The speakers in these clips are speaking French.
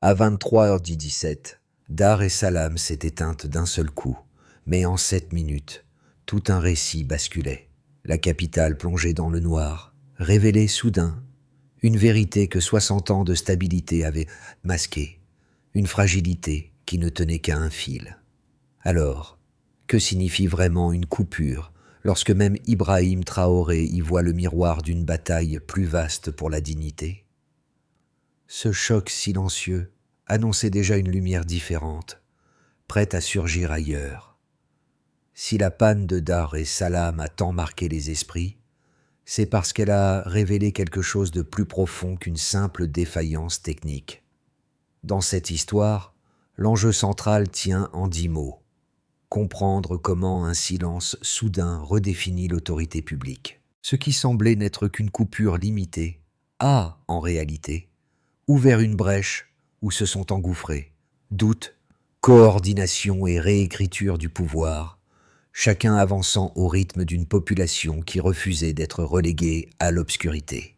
À 23h17, Dar es Salaam s'est éteinte d'un seul coup, mais en 7 minutes, tout un récit basculait. La capitale plongée dans le noir, révélait soudain une vérité que 60 ans de stabilité avaient masquée, une fragilité qui ne tenait qu'à un fil. Alors, que signifie vraiment une coupure lorsque même Ibrahim Traoré y voit le miroir d'une bataille plus vaste pour la dignité? Ce choc silencieux annonçait déjà une lumière différente, prête à surgir ailleurs. Si la panne de Dar es Salaam a tant marqué les esprits, c'est parce qu'elle a révélé quelque chose de plus profond qu'une simple défaillance technique. Dans cette histoire, l'enjeu central tient en 10 mots. Comprendre comment un silence soudain redéfinit l'autorité publique. Ce qui semblait n'être qu'une coupure limitée a, en réalité, ouvert une brèche où se sont engouffrés doute, coordination et réécriture du pouvoir, chacun avançant au rythme d'une population qui refusait d'être reléguée à l'obscurité.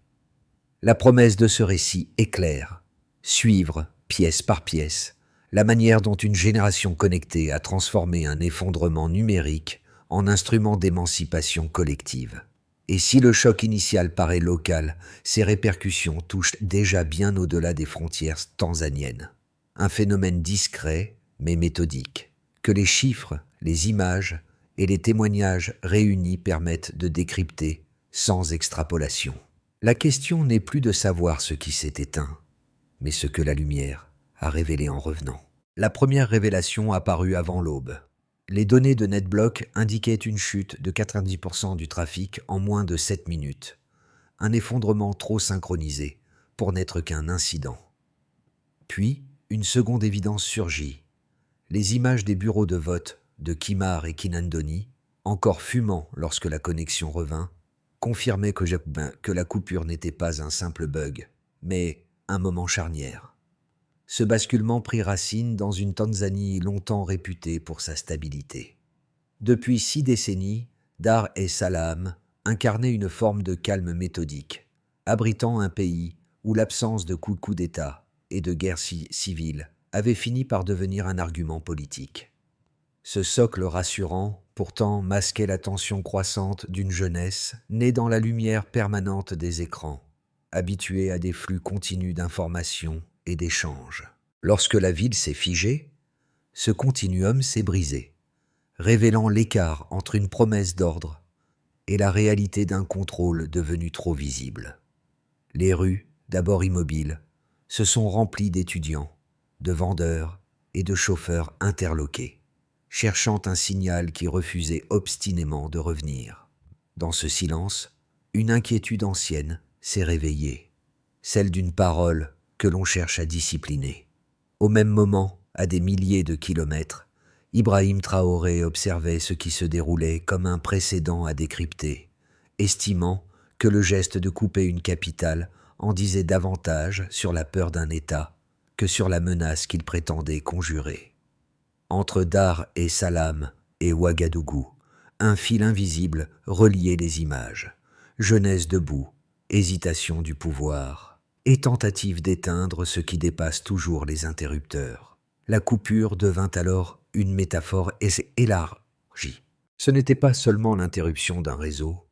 La promesse de ce récit est claire, suivre, pièce par pièce, la manière dont une génération connectée a transformé un effondrement numérique en instrument d'émancipation collective. Et si le choc initial paraît local, ses répercussions touchent déjà bien au-delà des frontières tanzaniennes. Un phénomène discret, mais méthodique, que les chiffres, les images et les témoignages réunis permettent de décrypter sans extrapolation. La question n'est plus de savoir ce qui s'est éteint, mais ce que la lumière a révélé en revenant. La première révélation apparut avant l'aube. Les données de NetBlock indiquaient une chute de 90% du trafic en moins de 7 minutes. Un effondrement trop synchronisé pour n'être qu'un incident. Puis, une seconde évidence surgit. Les images des bureaux de vote de Kimar et Kinandoni, encore fumants lorsque la connexion revint, confirmaient que la coupure n'était pas un simple bug, mais un moment charnière. Ce basculement prit racine dans une Tanzanie longtemps réputée pour sa stabilité. Depuis 6 décennies, Dar es Salaam incarnait une forme de calme méthodique, abritant un pays où l'absence de coups d'État et de guerre civile avait fini par devenir un argument politique. Ce socle rassurant, pourtant, masquait la tension croissante d'une jeunesse née dans la lumière permanente des écrans, habituée à des flux continus d'informations et d'échanges. Lorsque la ville s'est figée, ce continuum s'est brisé, révélant l'écart entre une promesse d'ordre et la réalité d'un contrôle devenu trop visible. Les rues, d'abord immobiles, se sont remplies d'étudiants, de vendeurs et de chauffeurs interloqués, cherchant un signal qui refusait obstinément de revenir. Dans ce silence, une inquiétude ancienne s'est réveillée, celle d'une parole que l'on cherche à discipliner. Au même moment, à des milliers de kilomètres, Ibrahim Traoré observait ce qui se déroulait comme un précédent à décrypter, estimant que le geste de couper une capitale en disait davantage sur la peur d'un État que sur la menace qu'il prétendait conjurer. Entre Dar es Salaam et Ouagadougou, un fil invisible reliait les images, jeunesse debout, hésitation du pouvoir, et tentative d'éteindre ce qui dépasse toujours les interrupteurs. La coupure devint alors une métaphore élargie. Ce n'était pas seulement l'interruption d'un réseau,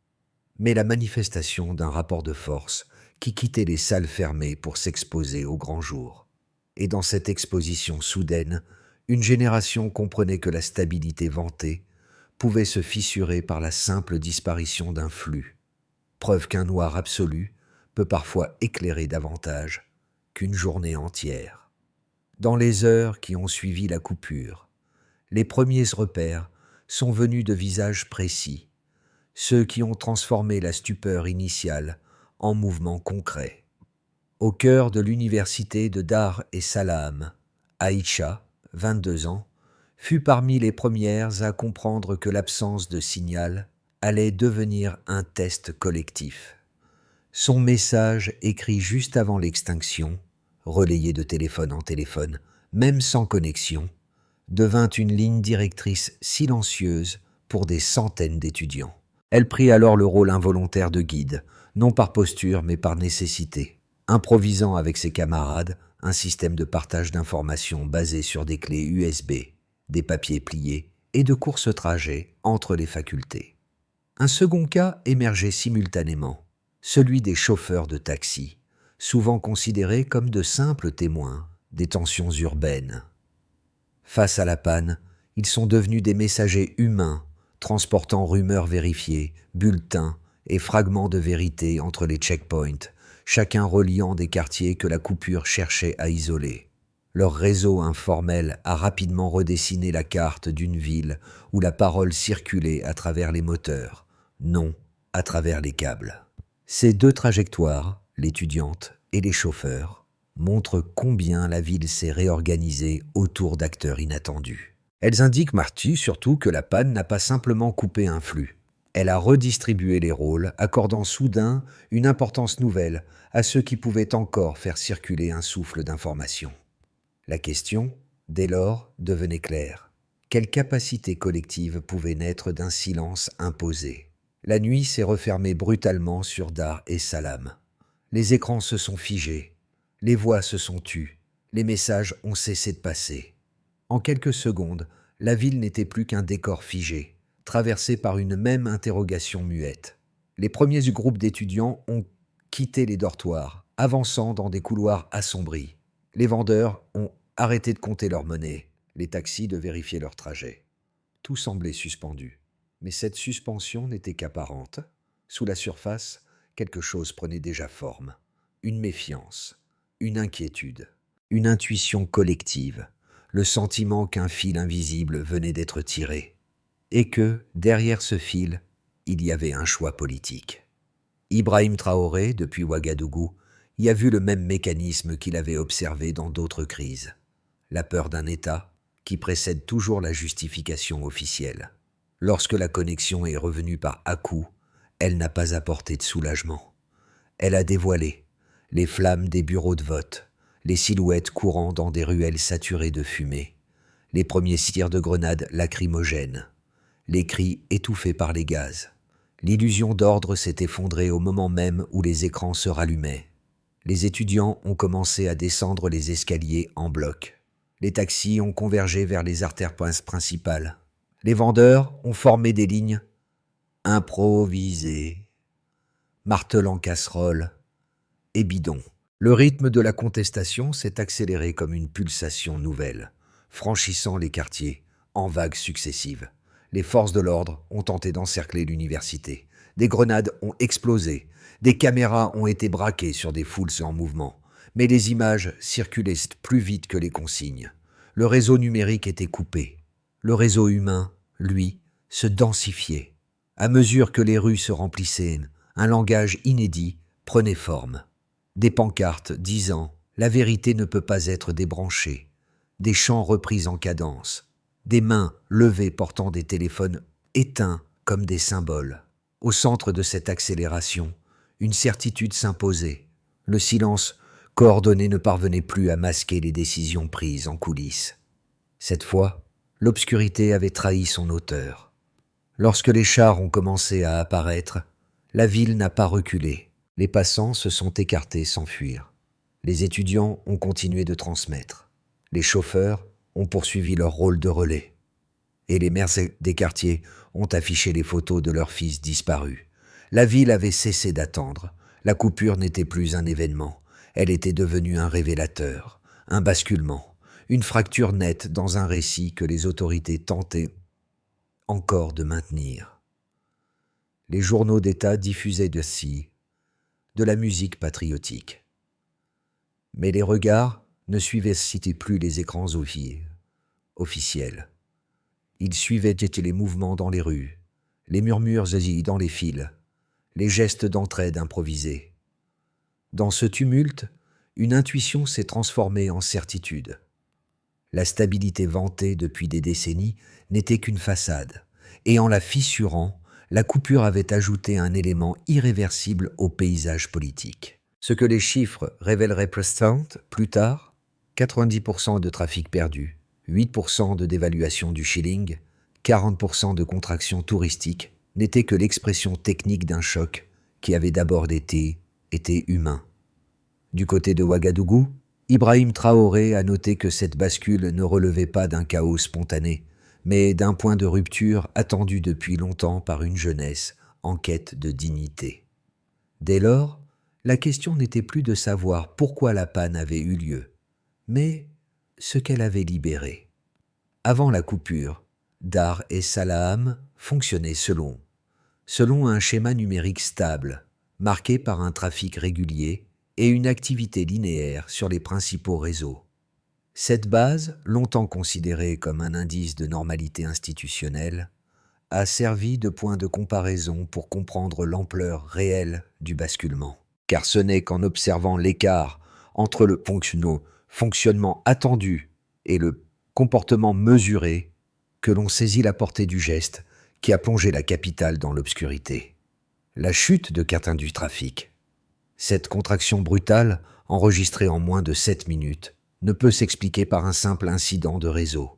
mais la manifestation d'un rapport de force qui quittait les salles fermées pour s'exposer au grand jour. Et dans cette exposition soudaine, une génération comprenait que la stabilité vantée pouvait se fissurer par la simple disparition d'un flux, preuve qu'un noir absolu peut parfois éclairer davantage qu'une journée entière. Dans les heures qui ont suivi la coupure, les premiers repères sont venus de visages précis, ceux qui ont transformé la stupeur initiale en mouvement concret. Au cœur de l'université de Dar es Salaam, Aïcha, 22 ans, fut parmi les premières à comprendre que l'absence de signal allait devenir un test collectif. Son message, écrit juste avant l'extinction, relayé de téléphone en téléphone, même sans connexion, devint une ligne directrice silencieuse pour des centaines d'étudiants. Elle prit alors le rôle involontaire de guide, non par posture mais par nécessité. improvisant avec ses camarades un système de partage d'informations basé sur des clés USB, des papiers pliés et de courts trajets entre les facultés. Un second cas émergeait simultanément, celui des chauffeurs de taxi, souvent considérés comme de simples témoins des tensions urbaines. Face à la panne, ils sont devenus des messagers humains, transportant rumeurs vérifiées, bulletins et fragments de vérité entre les checkpoints, chacun reliant des quartiers que la coupure cherchait à isoler. Leur réseau informel a rapidement redessiné la carte d'une ville où la parole circulait à travers les moteurs, non à travers les câbles. Ces deux trajectoires, l'étudiante et les chauffeurs, montrent combien la ville s'est réorganisée autour d'acteurs inattendus. Elles indiquent surtout que la panne n'a pas simplement coupé un flux. Elle a redistribué les rôles, accordant soudain une importance nouvelle à ceux qui pouvaient encore faire circuler un souffle d'information. La question, dès lors, devenait claire. Quelle capacité collective pouvait naître d'un silence imposé? La nuit s'est refermée brutalement sur Dar es Salaam. Les écrans se sont figés, les voix se sont tues, les messages ont cessé de passer. En quelques secondes, la ville n'était plus qu'un décor figé, traversé par une même interrogation muette. Les premiers groupes d'étudiants ont quitté les dortoirs, avançant dans des couloirs assombris. Les vendeurs ont arrêté de compter leur monnaie, les taxis de vérifier leur trajet. Tout semblait suspendu. Mais cette suspension n'était qu'apparente. Sous la surface, quelque chose prenait déjà forme. Une méfiance, une inquiétude, une intuition collective, le sentiment qu'un fil invisible venait d'être tiré. Et que, derrière ce fil, il y avait un choix politique. Ibrahim Traoré, depuis Ouagadougou, y a vu le même mécanisme qu'il avait observé dans d'autres crises. La peur d'un État qui précède toujours la justification officielle. Lorsque la connexion est revenue par à-coups, elle n'a pas apporté de soulagement. Elle a dévoilé les flammes des bureaux de vote, les silhouettes courant dans des ruelles saturées de fumée, les premiers tirs de grenades lacrymogènes, les cris étouffés par les gaz. L'illusion d'ordre s'est effondrée au moment même où les écrans se rallumaient. Les étudiants ont commencé à descendre les escaliers en bloc. Les taxis ont convergé vers les artères principales. Les vendeurs ont formé des lignes improvisées, martelant casseroles et bidons. Le rythme de la contestation s'est accéléré comme une pulsation nouvelle, franchissant les quartiers en vagues successives. Les forces de l'ordre ont tenté d'encercler l'université. Des grenades ont explosé. Des caméras ont été braquées sur des foules en mouvement. Mais les images circulaient plus vite que les consignes. Le réseau numérique était coupé. Le réseau humain, lui, se densifiait. À mesure que les rues se remplissaient, un langage inédit prenait forme. Des pancartes disant « La vérité ne peut pas être débranchée », des chants repris en cadence, des mains levées portant des téléphones éteints comme des symboles. Au centre de cette accélération, une certitude s'imposait. Le silence coordonné ne parvenait plus à masquer les décisions prises en coulisses. Cette fois, l'obscurité avait trahi son auteur. Lorsque les chars ont commencé à apparaître, la ville n'a pas reculé. Les passants se sont écartés sans fuir. Les étudiants ont continué de transmettre. Les chauffeurs ont poursuivi leur rôle de relais. Et les mères des quartiers ont affiché les photos de leurs fils disparus. La ville avait cessé d'attendre. La coupure n'était plus un événement. Elle était devenue un révélateur, un basculement, une fracture nette dans un récit que les autorités tentaient encore de maintenir. Les journaux d'État diffusaient de la musique patriotique. Mais les regards ne suivaient plus les écrans officiels. Ils suivaient les mouvements dans les rues, les murmures dans les fils, les gestes d'entraide improvisés. Dans ce tumulte, une intuition s'est transformée en certitude. La stabilité vantée depuis des décennies n'était qu'une façade, et en la fissurant, la coupure avait ajouté un élément irréversible au paysage politique. Ce que les chiffres révéleraient plus tard, 90% de trafic perdu, 8% de dévaluation du shilling, 40% de contraction touristique, n'était que l'expression technique d'un choc qui avait d'abord été humain. Du côté de Ouagadougou, Ibrahim Traoré a noté que cette bascule ne relevait pas d'un chaos spontané, mais d'un point de rupture attendu depuis longtemps par une jeunesse en quête de dignité. Dès lors, la question n'était plus de savoir pourquoi la panne avait eu lieu, mais ce qu'elle avait libéré. Avant la coupure, Dar es Salaam fonctionnait selon un schéma numérique stable, marqué par un trafic régulier et une activité linéaire sur les principaux réseaux. Cette base, longtemps considérée comme un indice de normalité institutionnelle, a servi de point de comparaison pour comprendre l'ampleur réelle du basculement. Car ce n'est qu'en observant l'écart entre le fonctionnement attendu et le comportement mesuré que l'on saisit la portée du geste qui a plongé la capitale dans l'obscurité. La chute de certains du trafic. Cette contraction brutale, enregistrée en moins de 7 minutes, ne peut s'expliquer par un simple incident de réseau.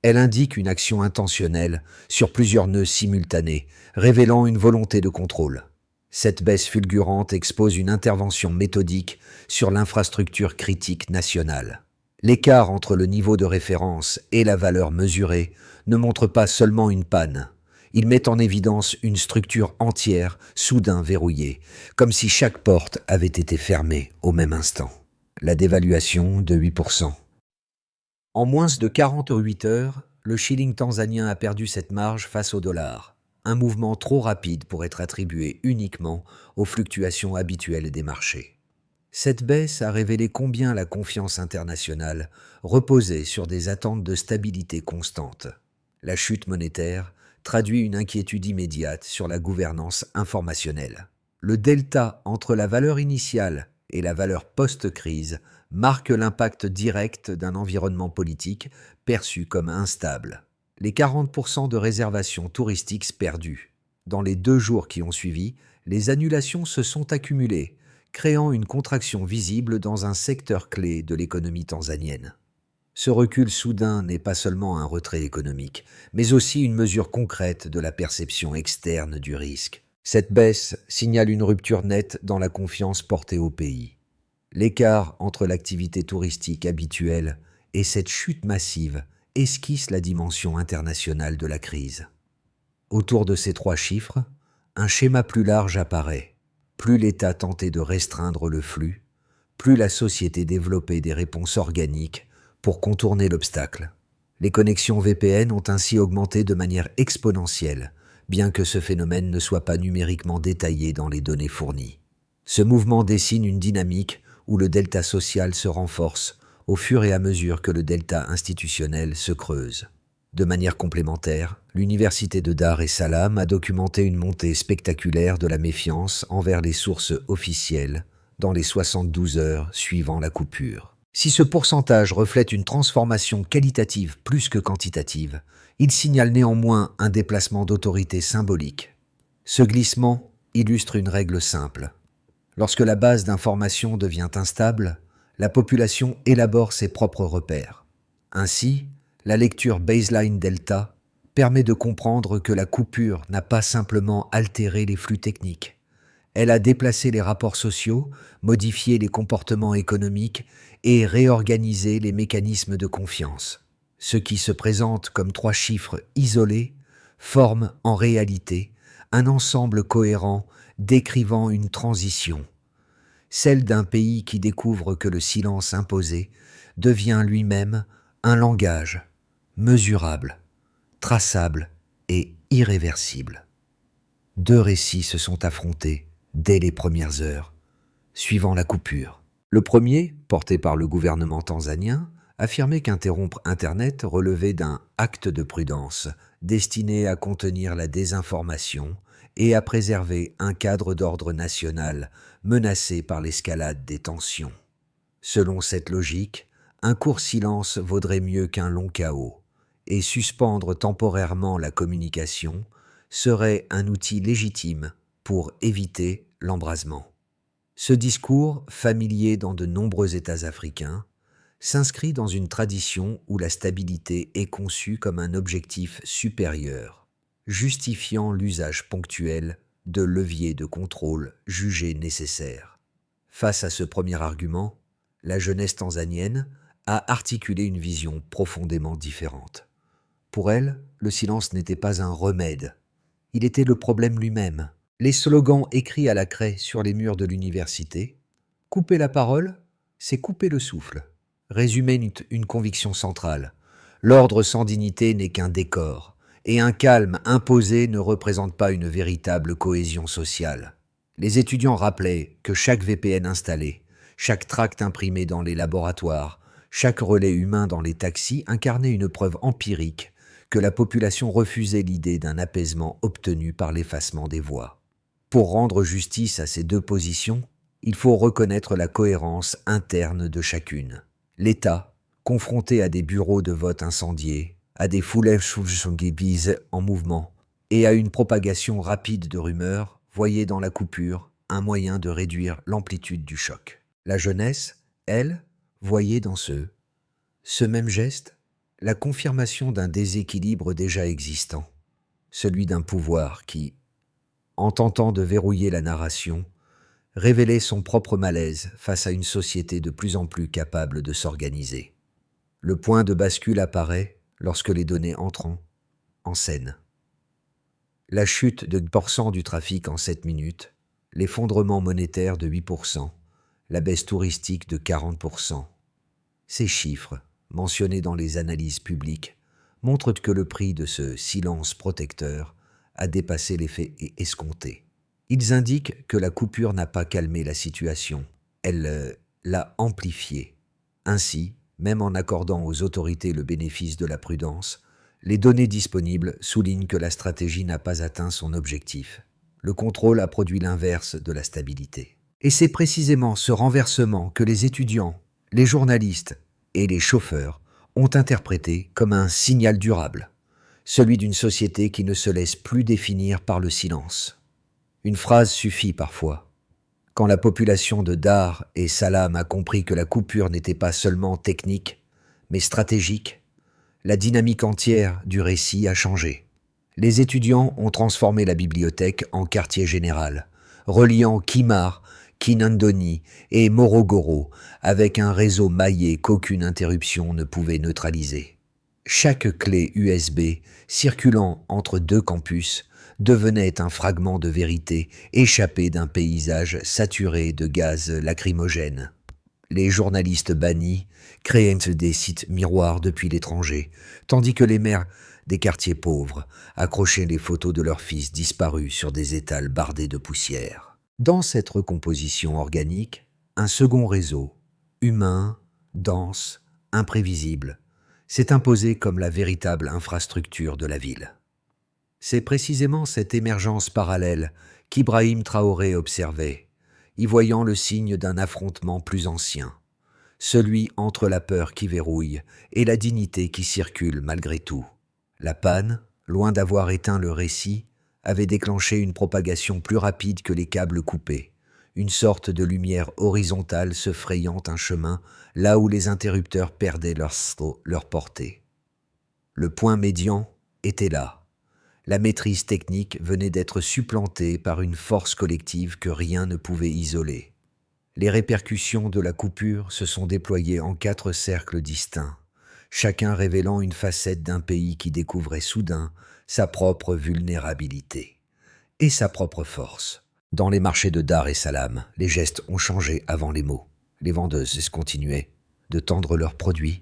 Elle indique une action intentionnelle sur plusieurs nœuds simultanés, révélant une volonté de contrôle. Cette baisse fulgurante expose une intervention méthodique sur l'infrastructure critique nationale. L'écart entre le niveau de référence et la valeur mesurée ne montre pas seulement une panne. Il met en évidence une structure entière, soudain verrouillée, comme si chaque porte avait été fermée au même instant. La dévaluation de 8%. En moins de 48 heures, le shilling tanzanien a perdu cette marge face au dollar, un mouvement trop rapide pour être attribué uniquement aux fluctuations habituelles des marchés. Cette baisse a révélé combien la confiance internationale reposait sur des attentes de stabilité constante. La chute monétaire traduit une inquiétude immédiate sur la gouvernance informationnelle. Le delta entre la valeur initiale et la valeur post-crise marque l'impact direct d'un environnement politique perçu comme instable. Les 40% de réservations touristiques perdues. Dans les 2 jours qui ont suivi, les annulations se sont accumulées, créant une contraction visible dans un secteur clé de l'économie tanzanienne. Ce recul soudain n'est pas seulement un retrait économique, mais aussi une mesure concrète de la perception externe du risque. Cette baisse signale une rupture nette dans la confiance portée au pays. L'écart entre l'activité touristique habituelle et cette chute massive esquisse la dimension internationale de la crise. Autour de ces 3 chiffres, un schéma plus large apparaît. Plus l'État tentait de restreindre le flux, plus la société développait des réponses organiques pour contourner l'obstacle. Les connexions VPN ont ainsi augmenté de manière exponentielle, bien que ce phénomène ne soit pas numériquement détaillé dans les données fournies. Ce mouvement dessine une dynamique où le delta social se renforce au fur et à mesure que le delta institutionnel se creuse. De manière complémentaire, l'université de Dar es Salaam a documenté une montée spectaculaire de la méfiance envers les sources officielles dans les 72 heures suivant la coupure. Si ce pourcentage reflète une transformation qualitative plus que quantitative, il signale néanmoins un déplacement d'autorité symbolique. Ce glissement illustre une règle simple. Lorsque la base d'information devient instable, la population élabore ses propres repères. Ainsi, la lecture baseline delta permet de comprendre que la coupure n'a pas simplement altéré les flux techniques. Elle a déplacé les rapports sociaux, modifié les comportements économiques et réorganisé les mécanismes de confiance. Ce qui se présente comme 3 chiffres isolés forme en réalité un ensemble cohérent décrivant une transition, celle d'un pays qui découvre que le silence imposé devient lui-même un langage mesurable, traçable et irréversible. 2 récits se sont affrontés dès les premières heures, suivant la coupure. Le premier, porté par le gouvernement tanzanien, affirmait qu'interrompre Internet relevait d'un acte de prudence destiné à contenir la désinformation et à préserver un cadre d'ordre national menacé par l'escalade des tensions. Selon cette logique, un court silence vaudrait mieux qu'un long chaos, et suspendre temporairement la communication serait un outil légitime pour éviter l'embrasement. Ce discours, familier dans de nombreux États africains, s'inscrit dans une tradition où la stabilité est conçue comme un objectif supérieur, justifiant l'usage ponctuel de leviers de contrôle jugés nécessaires. Face à ce premier argument, la jeunesse tanzanienne a articulé une vision profondément différente. Pour elle, le silence n'était pas un remède, il était le problème lui-même. Les slogans écrits à la craie sur les murs de l'université « Couper la parole, c'est couper le souffle » résumaient une conviction centrale. L'ordre sans dignité n'est qu'un décor, et un calme imposé ne représente pas une véritable cohésion sociale. Les étudiants rappelaient que chaque VPN installé, chaque tract imprimé dans les laboratoires, chaque relais humain dans les taxis incarnait une preuve empirique que la population refusait l'idée d'un apaisement obtenu par l'effacement des voix. Pour rendre justice à ces deux positions, il faut reconnaître la cohérence interne de chacune. L'État, confronté à des bureaux de vote incendiés, à des foulées en mouvement et à une propagation rapide de rumeurs, voyait dans la coupure un moyen de réduire l'amplitude du choc. La jeunesse, elle, voyait dans ce même geste la confirmation d'un déséquilibre déjà existant, celui d'un pouvoir qui, en tentant de verrouiller la narration, révélait son propre malaise face à une société de plus en plus capable de s'organiser. Le point de bascule apparaît lorsque les données entrent en scène. La chute de 10% du trafic en 7 minutes, l'effondrement monétaire de 8%, la baisse touristique de 40%. Ces chiffres, mentionnés dans les analyses publiques, montrent que le prix de ce silence protecteur a dépassé l'effet escompté. Ils indiquent que la coupure n'a pas calmé la situation, elle l'a amplifiée. Ainsi, même en accordant aux autorités le bénéfice de la prudence, les données disponibles soulignent que la stratégie n'a pas atteint son objectif. Le contrôle a produit l'inverse de la stabilité. Et c'est précisément ce renversement que les étudiants, les journalistes et les chauffeurs ont interprété comme un signal durable, celui d'une société qui ne se laisse plus définir par le silence. Une phrase suffit parfois. Quand la population de Dar et Salam a compris que la coupure n'était pas seulement technique, mais stratégique, la dynamique entière du récit a changé. Les étudiants ont transformé la bibliothèque en quartier général, reliant Kimar, Kinondoni et Morogoro avec un réseau maillé qu'aucune interruption ne pouvait neutraliser. Chaque clé USB circulant entre deux campus devenait un fragment de vérité échappé d'un paysage saturé de gaz lacrymogènes. Les journalistes bannis créaient des sites miroirs depuis l'étranger, tandis que les maires des quartiers pauvres accrochaient les photos de leurs fils disparus sur des étals bardés de poussière. Dans cette recomposition organique, un second réseau, humain, dense, imprévisible, s'est imposé comme la véritable infrastructure de la ville. C'est précisément cette émergence parallèle qu'Ibrahim Traoré observait, y voyant le signe d'un affrontement plus ancien, celui entre la peur qui verrouille et la dignité qui circule malgré tout. La panne, loin d'avoir éteint le récit, avait déclenché une propagation plus rapide que les câbles coupés, une sorte de lumière horizontale se frayant un chemin là où les interrupteurs perdaient leur portée. Le point médian était là. La maîtrise technique venait d'être supplantée par une force collective que rien ne pouvait isoler. Les répercussions de la coupure se sont déployées en 4 cercles distincts, chacun révélant une facette d'un pays qui découvrait soudain sa propre vulnérabilité et sa propre force. Dans les marchés de Dar es Salaam, les gestes ont changé avant les mots. Les vendeuses continuaient de tendre leurs produits,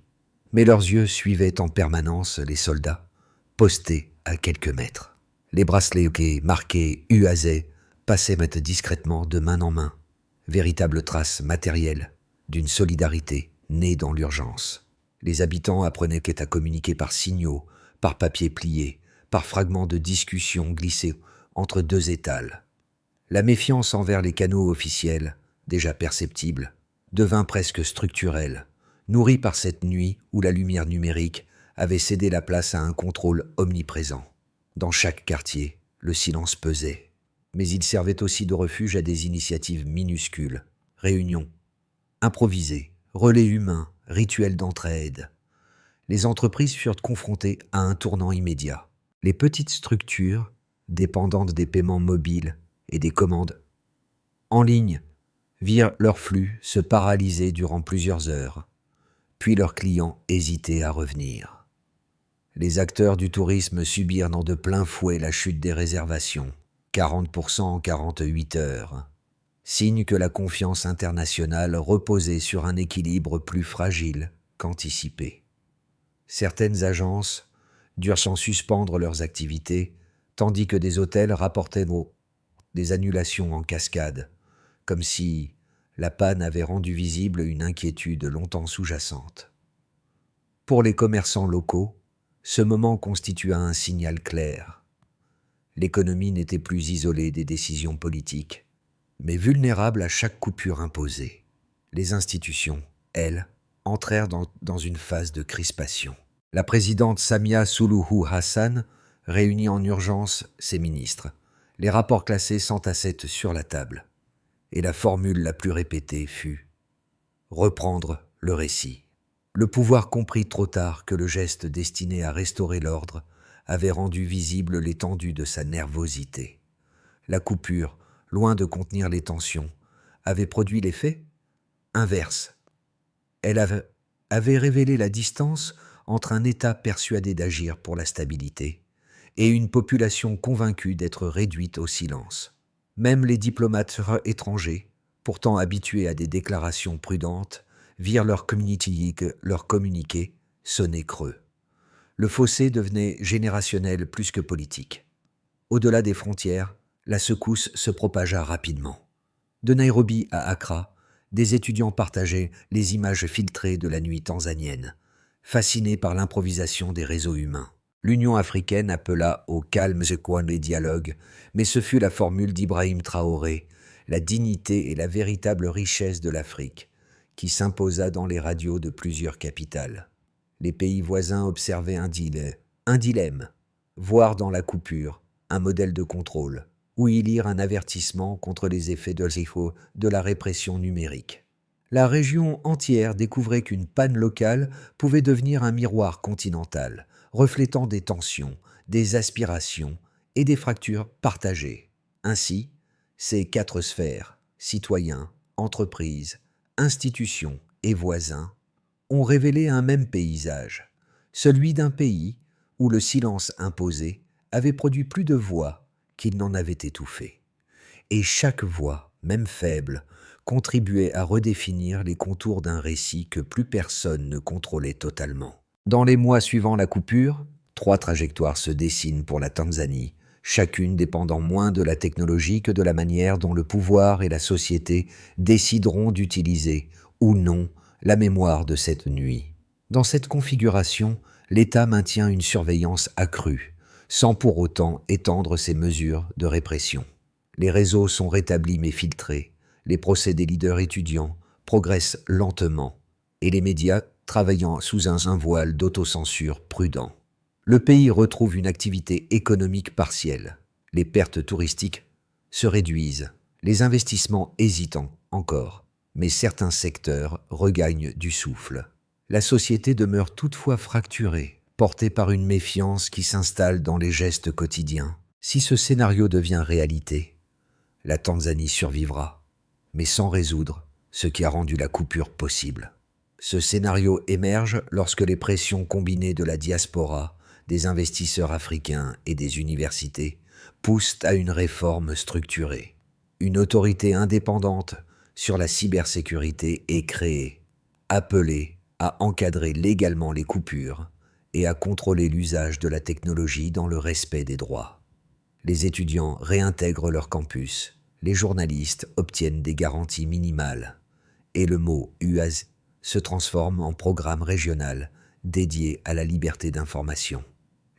mais leurs yeux suivaient en permanence les soldats, postés à quelques mètres. Les bracelets marqués UAZ passaient discrètement de main en main, véritable trace matérielle d'une solidarité née dans l'urgence. Les habitants apprenaient qu'à communiquer par signaux, par papier plié, par fragments de discussion glissés entre 2 étals. La méfiance envers les canaux officiels, déjà perceptible, devint presque structurelle, nourrie par cette nuit où la lumière numérique avait cédé la place à un contrôle omniprésent. Dans chaque quartier, le silence pesait, mais il servait aussi de refuge à des initiatives minuscules, réunions, improvisées, relais humains, rituels d'entraide. Les entreprises furent confrontées à un tournant immédiat. Les petites structures, dépendantes des paiements mobiles et des commandes en ligne virent leur flux se paralyser durant plusieurs heures, puis leurs clients hésitaient à revenir. Les acteurs du tourisme subirent dans de plein fouet la chute des réservations, 40% en 48 heures, signe que la confiance internationale reposait sur un équilibre plus fragile qu'anticipé. Certaines agences durent s'en suspendre leurs activités, tandis que des hôtels rapportaient des annulations en cascade, comme si la panne avait rendu visible une inquiétude longtemps sous-jacente. Pour les commerçants locaux, ce moment constitua un signal clair. L'économie n'était plus isolée des décisions politiques, mais vulnérable à chaque coupure imposée. Les institutions, elles, entrèrent dans une phase de crispation. La présidente Samia Suluhu Hassan réunit en urgence ses ministres. Les rapports classés s'entassaient sur la table. Et la formule la plus répétée fut « reprendre le récit ». Le pouvoir comprit trop tard que le geste destiné à restaurer l'ordre avait rendu visible l'étendue de sa nervosité. La coupure, loin de contenir les tensions, avait produit l'effet inverse. Elle avait révélé la distance entre un État persuadé d'agir pour la stabilité et une population convaincue d'être réduite au silence. Même les diplomates étrangers, pourtant habitués à des déclarations prudentes, virent leur communiqué sonner creux. Le fossé devenait générationnel plus que politique. Au-delà des frontières, la secousse se propagea rapidement. De Nairobi à Accra, des étudiants partageaient les images filtrées de la nuit tanzanienne, fascinés par l'improvisation des réseaux humains. L'Union africaine appela au calme et dialogue, mais ce fut la formule d'Ibrahim Traoré, la dignité et la véritable richesse de l'Afrique, qui s'imposa dans les radios de plusieurs capitales. Les pays voisins observaient un dilemme, voir dans la coupure un modèle de contrôle, ou y lire un avertissement contre les effets de la répression numérique. La région entière découvrait qu'une panne locale pouvait devenir un miroir continental, reflétant des tensions, des aspirations et des fractures partagées. Ainsi, ces 4 sphères, citoyens, entreprises, institutions et voisins, ont révélé un même paysage, celui d'un pays où le silence imposé avait produit plus de voix qu'il n'en avait étouffé. Et chaque voix, même faible, contribuait à redéfinir les contours d'un récit que plus personne ne contrôlait totalement. Dans les mois suivant la coupure, 3 trajectoires se dessinent pour la Tanzanie, chacune dépendant moins de la technologie que de la manière dont le pouvoir et la société décideront d'utiliser, ou non, la mémoire de cette nuit. Dans cette configuration, l'État maintient une surveillance accrue, sans pour autant étendre ses mesures de répression. Les réseaux sont rétablis mais filtrés, les procès des leaders étudiants progressent lentement, et les médias travaillant sous un voile d'autocensure prudent. Le pays retrouve une activité économique partielle. Les pertes touristiques se réduisent, les investissements hésitant encore, mais certains secteurs regagnent du souffle. La société demeure toutefois fracturée, portée par une méfiance qui s'installe dans les gestes quotidiens. Si ce scénario devient réalité, la Tanzanie survivra, mais sans résoudre ce qui a rendu la coupure possible. Ce scénario émerge lorsque les pressions combinées de la diaspora, des investisseurs africains et des universités poussent à une réforme structurée. Une autorité indépendante sur la cybersécurité est créée, appelée à encadrer légalement les coupures et à contrôler l'usage de la technologie dans le respect des droits. Les étudiants réintègrent leur campus, les journalistes obtiennent des garanties minimales, et le mot UAZ se transforme en programme régional dédié à la liberté d'information.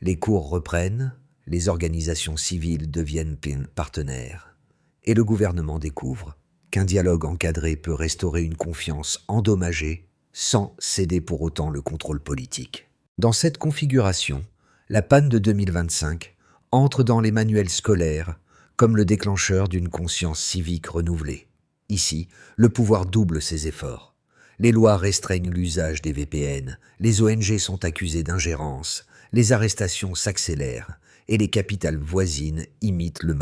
Les cours reprennent, les organisations civiles deviennent partenaires, et le gouvernement découvre qu'un dialogue encadré peut restaurer une confiance endommagée sans céder pour autant le contrôle politique. Dans cette configuration, la panne de 2025 entre dans les manuels scolaires comme le déclencheur d'une conscience civique renouvelée. Ici, le pouvoir double ses efforts. Les lois restreignent l'usage des VPN, les ONG sont accusées d'ingérence, les arrestations s'accélèrent et les capitales voisines imitent le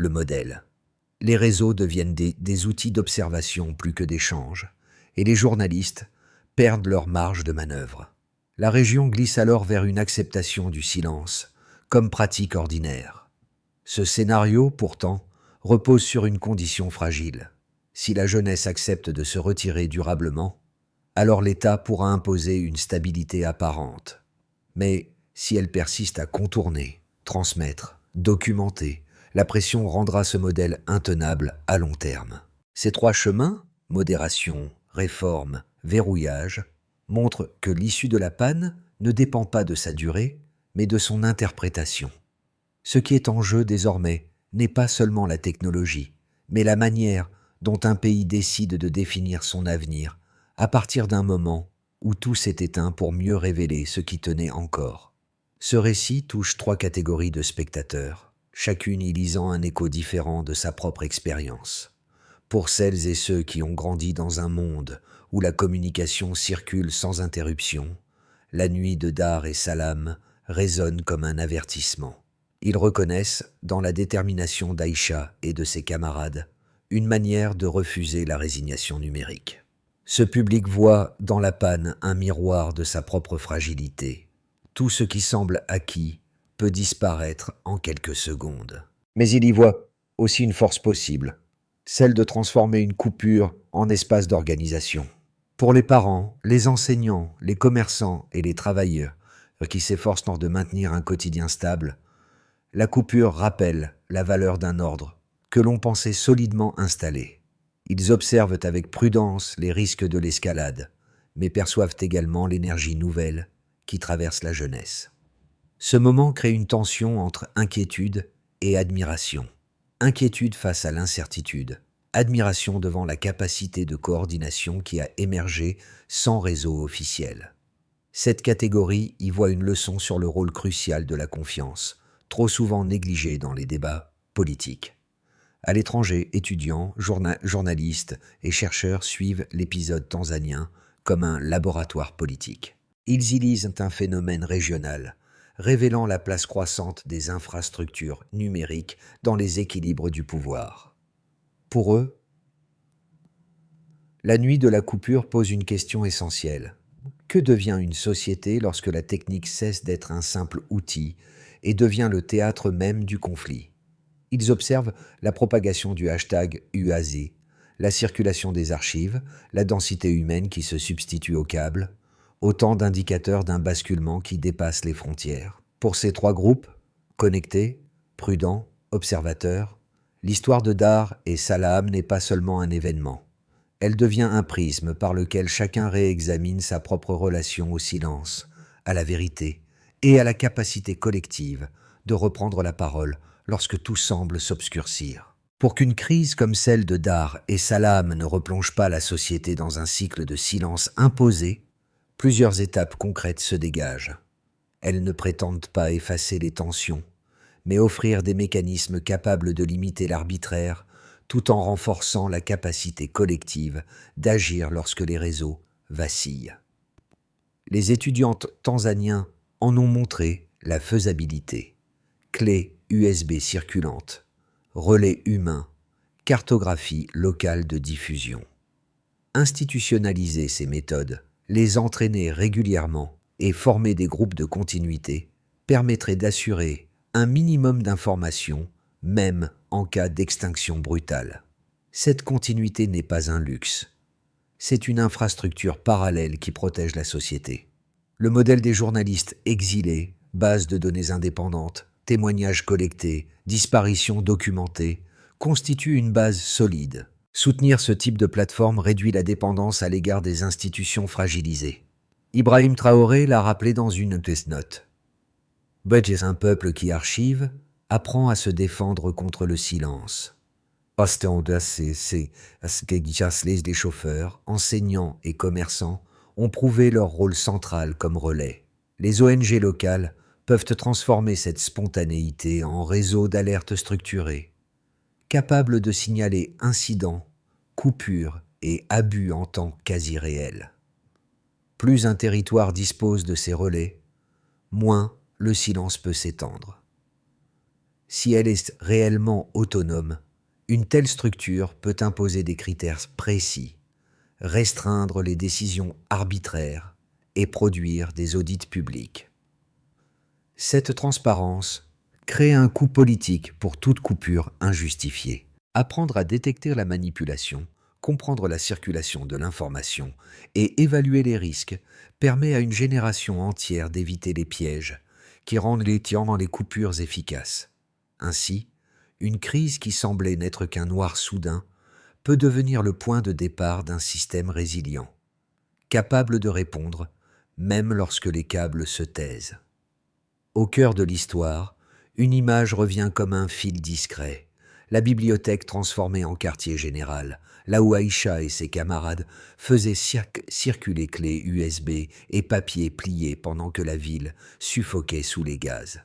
modèle. Les réseaux deviennent des outils d'observation plus que d'échange, et les journalistes perdent leur marge de manœuvre. La région glisse alors vers une acceptation du silence, comme pratique ordinaire. Ce scénario, pourtant, repose sur une condition fragile. Si la jeunesse accepte de se retirer durablement, alors l'État pourra imposer une stabilité apparente. Mais si elle persiste à contourner, transmettre, documenter, la pression rendra ce modèle intenable à long terme. Ces trois chemins, modération, réforme, verrouillage, montrent que l'issue de la panne ne dépend pas de sa durée, mais de son interprétation. Ce qui est en jeu désormais n'est pas seulement la technologie, mais la manière dont un pays décide de définir son avenir à partir d'un moment où tout s'est éteint pour mieux révéler ce qui tenait encore. Ce récit touche trois catégories de spectateurs, chacune y lisant un écho différent de sa propre expérience. Pour celles et ceux qui ont grandi dans un monde où la communication circule sans interruption, la nuit de Dar es Salaam résonne comme un avertissement. Ils reconnaissent, dans la détermination d'Aïcha et de ses camarades, une manière de refuser la résignation numérique. Ce public voit dans la panne un miroir de sa propre fragilité. Tout ce qui semble acquis peut disparaître en quelques secondes. Mais il y voit aussi une force possible, celle de transformer une coupure en espace d'organisation. Pour les parents, les enseignants, les commerçants et les travailleurs qui s'efforcent de maintenir un quotidien stable, la coupure rappelle la valeur d'un ordre que l'on pensait solidement installé. Ils observent avec prudence les risques de l'escalade, mais perçoivent également l'énergie nouvelle qui traverse la jeunesse. Ce moment crée une tension entre inquiétude et admiration. Inquiétude face à l'incertitude, admiration devant la capacité de coordination qui a émergé sans réseau officiel. Cette catégorie y voit une leçon sur le rôle crucial de la confiance, trop souvent négligé dans les débats politiques. À l'étranger, étudiants, journalistes et chercheurs suivent l'épisode tanzanien comme un laboratoire politique. Ils y lisent un phénomène régional, révélant la place croissante des infrastructures numériques dans les équilibres du pouvoir. Pour eux, la nuit de la coupure pose une question essentielle. Que devient une société lorsque la technique cesse d'être un simple outil et devient le théâtre même du conflit? Ils observent la propagation du hashtag UAZ, la circulation des archives, la densité humaine qui se substitue aux câbles, autant d'indicateurs d'un basculement qui dépasse les frontières. Pour ces trois groupes, connectés, prudents, observateurs, l'histoire de Dar et Salaam n'est pas seulement un événement. Elle devient un prisme par lequel chacun réexamine sa propre relation au silence, à la vérité et à la capacité collective de reprendre la parole lorsque tout semble s'obscurcir. Pour qu'une crise comme celle de Dar et Salaam ne replonge pas la société dans un cycle de silence imposé, plusieurs étapes concrètes se dégagent. Elles ne prétendent pas effacer les tensions, mais offrir des mécanismes capables de limiter l'arbitraire tout en renforçant la capacité collective d'agir lorsque les réseaux vacillent. Les étudiants tanzaniens en ont montré la faisabilité. Clés USB circulantes, relais humains, cartographie locale de diffusion. Institutionnaliser ces méthodes, les entraîner régulièrement et former des groupes de continuité permettrait d'assurer un minimum d'information, même en cas d'extinction brutale. Cette continuité n'est pas un luxe. C'est une infrastructure parallèle qui protège la société. Le modèle des journalistes exilés, base de données indépendantes, témoignages collectés, disparitions documentées, constitue une base solide. Soutenir ce type de plateforme réduit la dépendance à l'égard des institutions fragilisées. Ibrahim Traoré l'a rappelé dans une des notes. Un peuple qui archive apprend à se défendre contre le silence. Les chauffeurs, enseignants et commerçants ont prouvé leur rôle central comme relais. Les ONG locales peuvent transformer cette spontanéité en réseau d'alerte structurés, capables de signaler incidents, coupures et abus en temps quasi réel. Plus un territoire dispose de ces relais, moins le silence peut s'étendre. Si elle est réellement autonome, Une telle structure peut imposer des critères précis, restreindre les décisions arbitraires et produire des audits publics. Cette transparence crée un coût politique pour toute coupure injustifiée. Apprendre à détecter la manipulation, comprendre la circulation de l'information et évaluer les risques permet à une génération entière d'éviter les pièges qui rendent les coupures efficaces. Ainsi, une crise qui semblait n'être qu'un noir soudain peut devenir le point de départ d'un système résilient, capable de répondre même lorsque les câbles se taisent. Au cœur de l'histoire, une image revient comme un fil discret. La bibliothèque transformée en quartier général, là où Aïcha et ses camarades faisaient circuler clés USB et papiers pliés pendant que la ville suffoquait sous les gaz.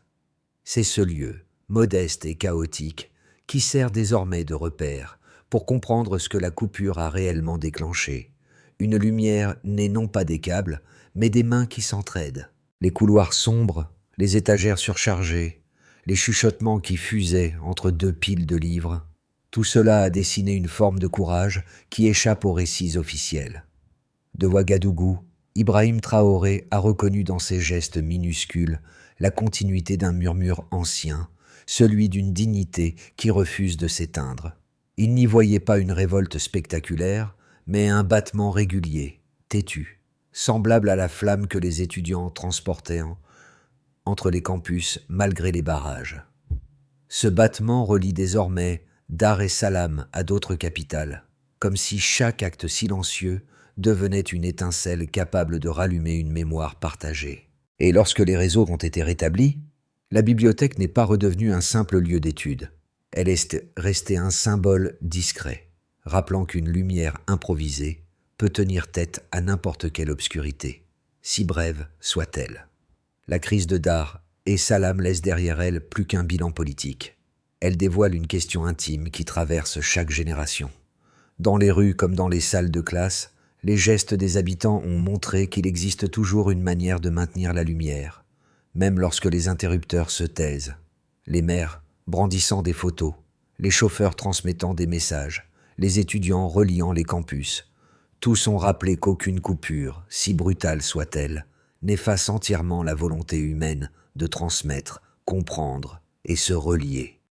C'est ce lieu, modeste et chaotique, qui sert désormais de repère pour comprendre ce que la coupure a réellement déclenché. Une lumière née non pas des câbles, mais des mains qui s'entraident. Les couloirs sombres, les étagères surchargées, les chuchotements qui fusaient entre deux piles de livres, tout cela a dessiné une forme de courage qui échappe aux récits officiels. De Ouagadougou, Ibrahim Traoré a reconnu dans ses gestes minuscules la continuité d'un murmure ancien, celui d'une dignité qui refuse de s'éteindre. Il n'y voyait pas une révolte spectaculaire, mais un battement régulier, têtu, semblable à la flamme que les étudiants transportaient entre les campus malgré les barrages. Ce battement relie désormais Dar es Salaam à d'autres capitales, comme si chaque acte silencieux devenait une étincelle capable de rallumer une mémoire partagée. Et lorsque les réseaux ont été rétablis, la bibliothèque n'est pas redevenue un simple lieu d'étude. Elle est restée un symbole discret, rappelant qu'une lumière improvisée peut tenir tête à n'importe quelle obscurité, si brève soit-elle. La crise de Dar es Salaam laisse derrière elle plus qu'un bilan politique. Elle dévoile une question intime qui traverse chaque génération. Dans les rues comme dans les salles de classe, les gestes des habitants ont montré qu'il existe toujours une manière de maintenir la lumière, même lorsque les interrupteurs se taisent. Les maires brandissant des photos, les chauffeurs transmettant des messages, les étudiants reliant les campus. Tous ont rappelé qu'aucune coupure, si brutale soit-elle, n'efface entièrement la volonté humaine de transmettre, comprendre et se relier.